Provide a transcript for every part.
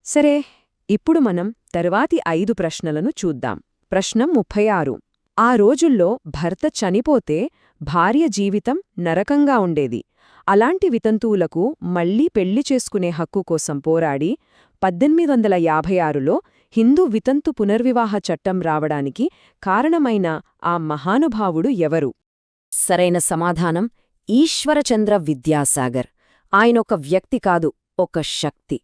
సరే, ఇప్పుడు మనం తరువాతి 5 ప్రశ్నలను చూద్దాం. ప్రశ్న 36. ఆ రోజుల్లో భర్త చనిపోతే భార్య జీవితం నరకంగా ఉండేది. అలాంటి వితంతువులకు మళ్లీ పెళ్లి చేసుకునే హక్కు కోసం పోరాడి 1856లో హిందూ వితంతు పునర్వివాహ చట్టం రావడానికి కారణమైన ఆ మహానుభావుడు ఎవరు? సరైన సమాధానం ఈశ్వరచంద్ర విద్యాసాగర్. ఆయనొక వ్యక్తి కాదు, ఒక శక్తి.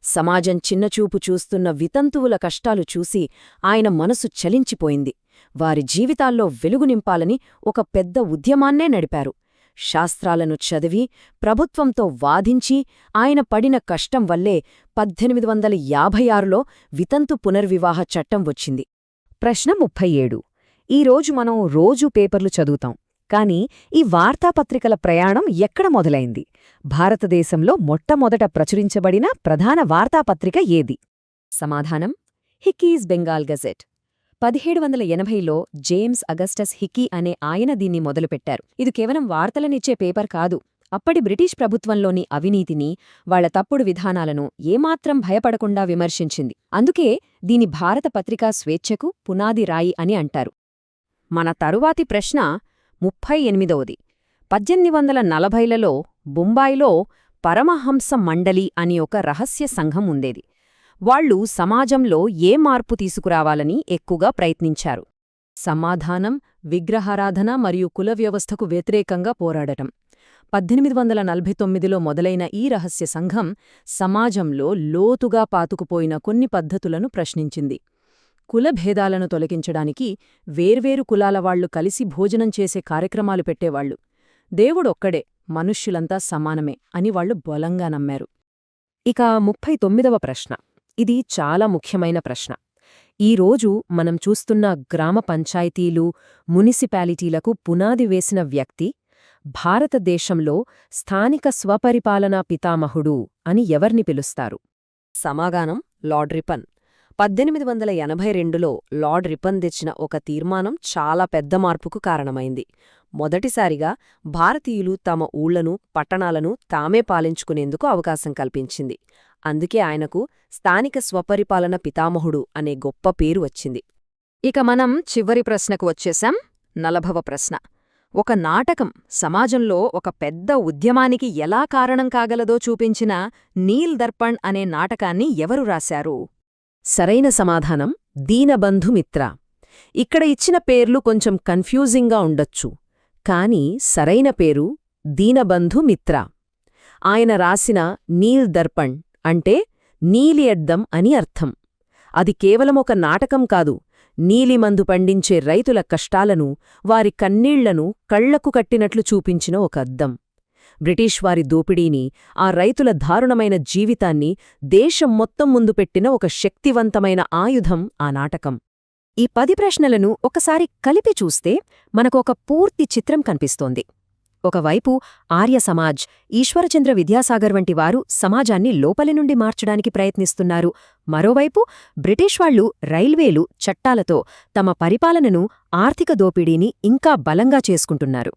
సమాజం చిన్నచూపు చూస్తున్న వితంతువుల కష్టాలు చూసి ఆయన మనసు చలించిపోయింది. వారి జీవితాల్లో వెలుగు నింపాలని ఒక పెద్ద ఉద్యమాన్నే నడిపారు. శాస్త్రాలను చదివి ప్రభుత్వంతో వాదించి ఆయన పడిన కష్టం వల్లే 1856లో వితంతు పునర్వివాహ చట్టం వచ్చింది. ప్రశ్న 37. ఈరోజు మనం రోజూ పేపర్లు చదువుతాం, కానీ ఈ వార్తాపత్రికల ప్రయాణం ఎక్కడ మొదలైంది? భారతదేశంలో మొట్టమొదట ప్రచురించబడిన ప్రధాన వార్తాపత్రిక ఏది? సమాధానం హిక్కీస్ బెంగాల్ గజెట్. 1780లో జేమ్స్ అగస్టస్ హిక్కీ అనే ఆయన దీన్ని మొదలుపెట్టారు. ఇది కేవలం వార్తలనిచ్చే పేపర్ కాదు, అప్పటి బ్రిటిష్ ప్రభుత్వంలోని అవినీతిని, వాళ్ల తప్పుడు విధానాలను ఏమాత్రం భయపడకుండా విమర్శించింది. అందుకే దీని భారత పత్రికా స్వేచ్ఛకు పునాది రాయి అని అంటారు. మన తరువాతి ప్రశ్న 38. 1840లలో బొంబాయిలో పరమహంస మండలి అని ఒక రహస్య సంఘం ఉండేది. వాళ్లు సమాజంలో ఏ మార్పు తీసుకురావాలని ఎక్కువగా ప్రయత్నించారు? సమాధానం విగ్రహారాధన మరియు కుల వ్యవస్థకు వ్యతిరేకంగా పోరాడటం. 1849లో మొదలైన ఈ రహస్య సంఘం సమాజంలో లోతుగా పాతుకుపోయిన కొన్ని పద్ధతులను ప్రశ్నించింది. కులభేదాలను తొలగించడానికి వేర్వేరు కులాల వాళ్లు కలిసి భోజనం చేసే కార్యక్రమాలు పెట్టేవాళ్లు. దేవుడొక్కడే, మనుష్యులంతా సమానమే అని వాళ్లు బలంగా నమ్మారు. ఇక 39వ ప్రశ్న. ఇది చాలా ముఖ్యమైన ప్రశ్న. ఈరోజు మనం చూస్తున్న గ్రామ పంచాయతీలు, మునిసిపాలిటీలకు పునాది వేసిన వ్యక్తి, భారతదేశంలో స్థానిక స్వపరిపాలనా పితామహుడు అని ఎవర్ని పిలుస్తారు? సమాధానం లార్డ్ రిపన్. 1882లో లార్డ్ రిపన్ తెచ్చిన ఒక తీర్మానం చాలా పెద్ద మార్పుకు కారణమైంది. మొదటిసారిగా భారతీయులు తమ ఊళ్లను, పట్టణాలను తామే పాలించుకునేందుకు అవకాశం కల్పించింది. అందుకే ఆయనకు స్థానిక స్వపరిపాలన పితామహుడు అనే గొప్ప పేరు వచ్చింది. ఇక మనం చివరి ప్రశ్నకు వచ్చేశాం, 40వ ప్రశ్న. ఒక నాటకం సమాజంలో ఒక పెద్ద ఉద్యమానికి ఎలా కారణం కాగలదో చూపించిన నీల్ దర్పణ్ అనే నాటకాన్ని ఎవరు రాశారు? సరైన సమాధానం దీనబంధు మిత్ర. ఇక్కడ ఇచ్చిన పేర్లు కొంచెం కన్ఫ్యూజింగ్గా ఉండొచ్చు, కానీ సరైన పేరు దీనబంధు మిత్ర. ఆయన రాసిన నీల్ దర్పణ్ అంటే నీలి అద్దం అని అర్థం. అది కేవలం ఒక నాటకం కాదు, నీలిమందు పండించే రైతుల కష్టాలను, వారి కన్నీళ్లను కళ్లకు కట్టినట్లు చూపించిన ఒక అద్దం. బ్రిటిష్ వారి దోపిడీని, ఆ రైతుల దారుణమైన జీవితాన్ని దేశం మొత్తం ముందు పెట్టిన ఒక శక్తివంతమైన ఆయుధం ఆ నాటకం. ఈ 10 ప్రశ్నలను ఒకసారి కలిపి చూస్తే మనకు ఒక పూర్తి చిత్రం కనిపిస్తోంది. ఒకవైపు ఆర్య సమాజ్, ఈశ్వరచంద్ర విద్యాసాగర్ వంటి వారు సమాజాన్ని లోపలి నుండి మార్చడానికి ప్రయత్నిస్తున్నారు. మరోవైపు బ్రిటిష్ వాళ్లు రైల్వేలు, చట్టాలతో తమ పరిపాలనను, ఆర్థిక దోపిడీని ఇంకా బలంగా చేసుకుంటున్నారు.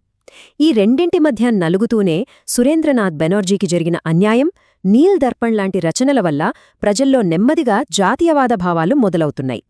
ఈ రెండింటి మధ్య నలుగుతూనే సురేంద్రనాథ్ బెనర్జీకి జరిగిన అన్యాయం, నీల్ దర్పణ్ లాంటి రచనల వల్ల ప్రజల్లో నెమ్మదిగా జాతీయవాద భావాలు మొదలవుతున్నాయి.